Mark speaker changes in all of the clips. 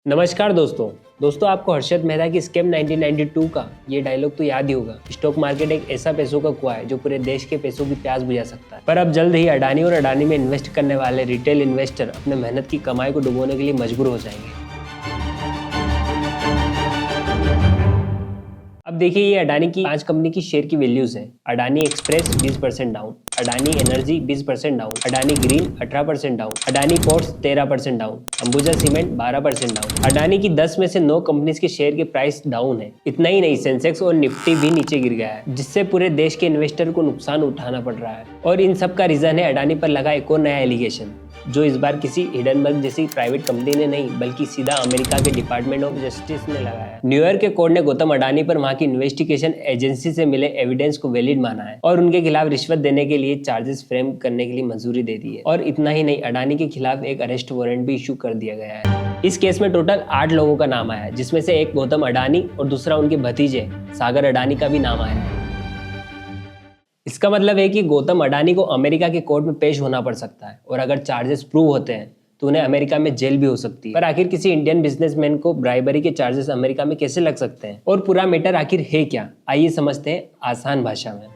Speaker 1: नमस्कार दोस्तों आपको हर्षद मेहता की स्कैम 1992 का ये डायलॉग तो याद ही होगा। स्टॉक मार्केट एक ऐसा पैसों का कुआं है जो पूरे देश के पैसों की प्यास बुझा सकता है। पर अब जल्द ही अडानी और अडानी में इन्वेस्ट करने वाले रिटेल इन्वेस्टर अपने मेहनत की कमाई को डुबोने के लिए मजबूर हो जाएंगे। अब देखिए ये अडानी की 5 कंपनी की शेयर की वैल्यूज है। Adani express 20% down, Adani energy 20% down, Adani green 18% down, Adani ports 13% down, Ambuja cement 12% down. Adani की 10 में से 9 कंपनीज के शेयर के प्राइस डाउन है। इतना ही नहीं, सेंसेक्स और निफ्टी भी नीचे गिर गया है, जिससे पूरे देश के इन्वेस्टर को नुकसान उठाना पड़ रहा है। और इन सब का रीजन है अडानी पर लगा एक और नया एलिगेशन, जो इस बार किसी हिडनबर्ग जैसी प्राइवेट कंपनी ने नहीं बल्कि सीधा अमेरिका के डिपार्टमेंट ऑफ जस्टिस ने लगाया है। न्यूयॉर्क के कोर्ट ने गौतम अडानी पर वहां की इन्वेस्टिगेशन एजेंसी से मिले एविडेंस को वैलिड माना है और उनके खिलाफ रिश्वत देने के लिए चार्जेस फ्रेम करने के लिए मंजूरी दे दी है। और इतना ही नहीं, अडानी के खिलाफ एक अरेस्ट वारंट भी इशू कर दिया गया है। इस केस में टोटल 8 लोगों का नाम आया है, जिसमें से एक गौतम अडानी और दूसरा उनके भतीजे सागर अडानी का भी नाम आया है। इसका मतलब है कि गौतम अडानी को अमेरिका के कोर्ट में पेश होना पड़ सकता है और अगर चार्जेस प्रूव होते हैं तो उन्हें अमेरिका में जेल भी हो सकती है। पर आखिर किसी इंडियन बिजनेसमैन को ब्राइबरी के चार्जेस अमेरिका में कैसे लग सकते हैं और पूरा मैटर आखिर है क्या, आइए समझते हैं आसान भाषा में।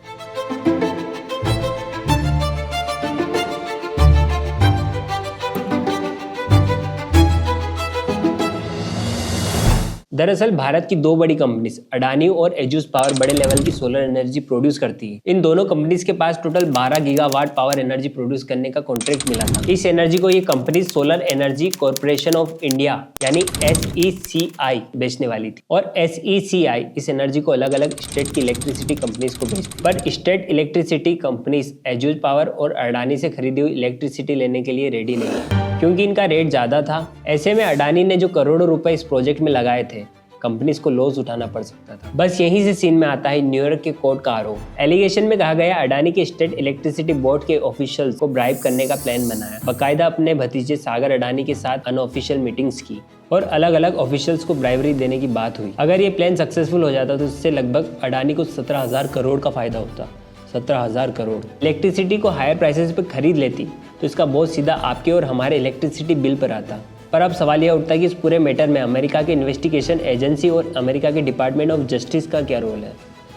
Speaker 1: दरअसल भारत की 2 बड़ी कंपनीज अडानी और एजुस पावर बड़े लेवल की सोलर एनर्जी प्रोड्यूस करती है। इन दोनों कंपनीज के पास total 12 gigawatt power energy produce करने का कॉन्ट्रैक्ट मिला था। इस एनर्जी को ये companies solar energy corporation of India यानी SECI बेचने वाली थी और SECI इस एनर्जी को अलग अलग स्टेट की इलेक्ट्रिसिटी कंपनीज को बेचती। पर स्टेट इलेक्ट्रिसिटी कंपनीज एजुस पावर और अडानी से खरीदी हुई इलेक्ट्रिसिटी लेने के लिए रेडी नहीं है, क्योंकि इनका रेट ज्यादा था। ऐसे में अडानी ने जो करोड़ों रुपए इस प्रोजेक्ट में लगाए थे, कंपनीज को लॉस उठाना पड़ सकता था। बस यहीं से सीन में आता है न्यूयॉर्क के कोर्ट का आरोप। एलिगेशन में कहा गया अडानी के स्टेट इलेक्ट्रिसिटी बोर्ड के ऑफिशियल्स को ब्राइब करने का प्लान बनाया, बकायदा अपने भतीजे सागर अडानी के साथ अनऑफिशियल मीटिंग्स की और अलग अलग ऑफिशियल्स को ब्राइबरी देने की बात हुई। अगर ये प्लान सक्सेसफुल हो जाता तो इससे लगभग अडानी को 17,000 करोड़ का फायदा होता। 17,000 करोड़ इलेक्ट्रिसिटी को हायर प्राइसेस पे खरीद लेती तो इसका बोझ सीधा आपके और हमारे इलेक्ट्रिसिटी बिल पर आता। पर अब सवाल यह उठता है कि इस पूरे मैटर में अमेरिका के इन्वेस्टिगेशन एजेंसी और अमेरिका के डिपार्टमेंट ऑफ जस्टिस का क्या रोल है।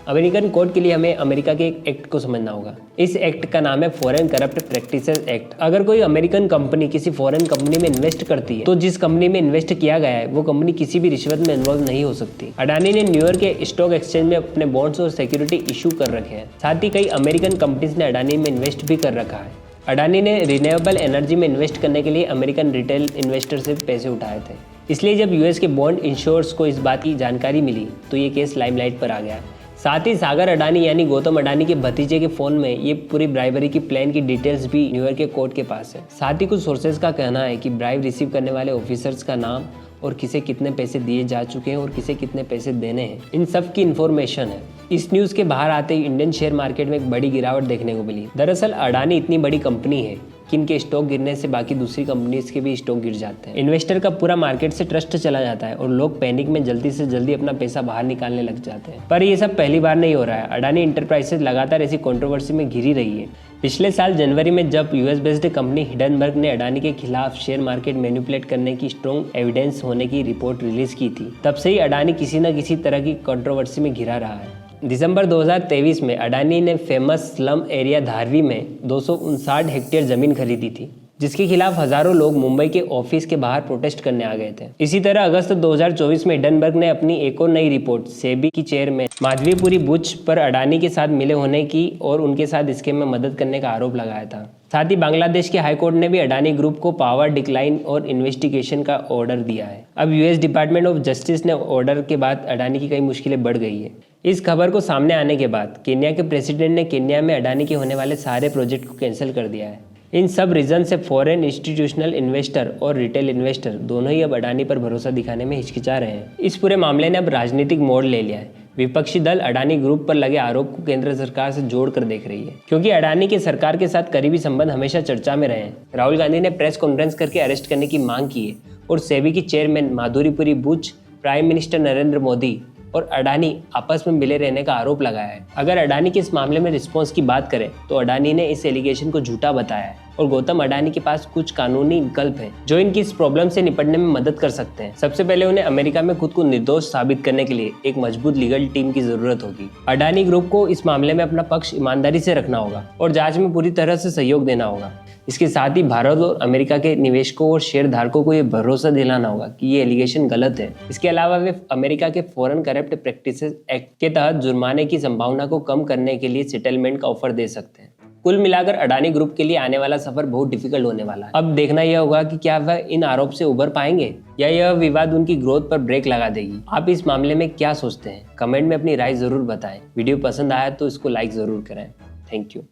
Speaker 1: अमेरिकन कोर्ट के लिए हमें अमेरिका के एक एक्ट को समझना होगा। इस एक्ट का नाम है फॉरेन करप्ट प्रैक्टिसेस एक्ट। अगर कोई अमेरिकन कंपनी किसी फॉरेन कंपनी में इन्वेस्ट करती है तो जिस कंपनी में इन्वेस्ट किया गया है वो कंपनी किसी भी रिश्वत में इन्वॉल्व नहीं हो सकती। अडानी ने न्यूयॉर्क के स्टॉक एक्सचेंज में अपने बॉन्ड्स और सिक्योरिटी इशू कर रखे हैं। साथ ही कई अमेरिकन कंपनीज ने अडानी में इन्वेस्ट भी कर रखा है। अडानी ने रिन्यूएबल एनर्जी में इन्वेस्ट करने के लिए अमेरिकन रिटेल इन्वेस्टर से पैसे उठाए थे। इसलिए जब यूएस के बॉन्ड इंश्योर्स को इस बात की जानकारी मिली तो ये केस लाइमलाइट पर आ गया। साथ ही सागर अडानी यानी गौतम अडानी के भतीजे के फोन में ये पूरी ब्राइबरी की प्लान की डिटेल्स भी न्यूयॉर्क के कोर्ट के पास है। साथ ही कुछ सोर्सेज का कहना है कि ब्राइब रिसीव करने वाले ऑफिसर्स का नाम और किसे कितने पैसे दिए जा चुके हैं और किसे कितने पैसे देने हैं, इन सब की इन्फॉर्मेशन है। इस न्यूज़ के बाहर आते ही इंडियन शेयर मार्केट में एक बड़ी गिरावट देखने को मिली। दरअसल अडानी इतनी बड़ी कंपनी है कि इनके स्टॉक गिरने से बाकी दूसरी कंपनीज के भी स्टॉक गिर जाते हैं। इन्वेस्टर का पूरा मार्केट से ट्रस्ट चला जाता है और लोग पैनिक में जल्दी से जल्दी अपना पैसा बाहर निकालने लग जाते हैं। पर ये सब पहली बार नहीं हो रहा है। अडानी इंटरप्राइजेज लगातार ऐसी कंट्रोवर्सी में घिरी रही है। पिछले साल जनवरी में जब यूएस बेस्ड कंपनी हिडनबर्ग ने अडानी के खिलाफ शेयर मार्केट मैनिपुलेट करने की स्ट्रॉन्ग एविडेंस होने की रिपोर्ट रिलीज की थी, तब से ही अडानी किसी न किसी तरह की कंट्रोवर्सी में घिरा रहा है। दिसंबर 2023 में अडानी ने फेमस स्लम एरिया धारवी में 259 हेक्टेयर जमीन खरीदी थी, जिसके खिलाफ हजारों लोग मुंबई के ऑफिस के बाहर प्रोटेस्ट करने आ गए थे। इसी तरह अगस्त 2024 में हिडनबर्ग ने अपनी एक और नई रिपोर्ट सेबी की चेयरमैन माधवीपुरी बुच पर अडानी के साथ मिले होने की और उनके साथ स्कैम में मदद करने का आरोप लगाया था। साथ ही बांग्लादेश के हाईकोर्ट ने भी अडानी ग्रुप को पावर डिक्लाइन और इन्वेस्टिगेशन का ऑर्डर दिया है। अब यूएस डिपार्टमेंट ऑफ जस्टिस ने ऑर्डर के बाद अडानी की कई मुश्किलें बढ़ गई है। इस खबर को सामने आने के बाद केन्या के प्रेसिडेंट ने केन्या में अडानी के होने वाले सारे प्रोजेक्ट को कैंसिल कर दिया है। इन सब रीजन से फॉरेन इंस्टीट्यूशनल इन्वेस्टर और रिटेल इन्वेस्टर दोनों ही अब अडानी पर भरोसा दिखाने में हिचकिचा रहे हैं। इस पूरे मामले ने अब राजनीतिक मोड़ ले लिया है। विपक्षी दल अडानी ग्रुप पर लगे आरोप को केंद्र सरकार से जोड़ कर देख रही है, क्योंकि अडानी के सरकार के साथ करीबी संबंध हमेशा चर्चा में रहे हैं। राहुल गांधी ने प्रेस कॉन्फ्रेंस करके अरेस्ट करने की मांग की है और सेबी की chairman Madhuri Puri Buch, prime minister Narendra Modi और अडानी आपस में मिले रहने का आरोप लगाया है। अगर अडानी के इस मामले में रिस्पॉन्स की बात करें तो अडानी ने इस एलिगेशन को झूठा बताया है और गौतम अडानी के पास कुछ कानूनी विकल्प हैं जो इनकी इस प्रॉब्लम से निपटने में मदद कर सकते हैं। सबसे पहले उन्हें अमेरिका में खुद को निर्दोष साबित करने के लिए एक मजबूत लीगल टीम की जरूरत होगी। अडानी ग्रुप को इस मामले में अपना पक्ष ईमानदारी से रखना होगा और जांच में पूरी तरह से सहयोग देना होगा। इसके साथ ही भारत और अमेरिका के निवेशकों और शेयर धारकों को ये भरोसा दिलाना होगा कि ये एलिगेशन गलत है। इसके अलावा वे अमेरिका के फॉरेन करप्ट प्रैक्टिसेस एक्ट के तहत जुर्माने की संभावना को कम करने के लिए सेटलमेंट का ऑफर दे सकते हैं। कुल मिलाकर अडानी ग्रुप के लिए आने वाला सफर बहुत डिफिकल्ट होने वाला है। अब देखना यह होगा कि क्या वह इन आरोप से उबर पाएंगे या यह विवाद उनकी ग्रोथ पर ब्रेक लगा देगी। आप इस मामले में क्या सोचते हैं? कमेंट में अपनी राय जरूर बताएं। वीडियो पसंद आया तो इसको लाइक जरूर करें। Thank you.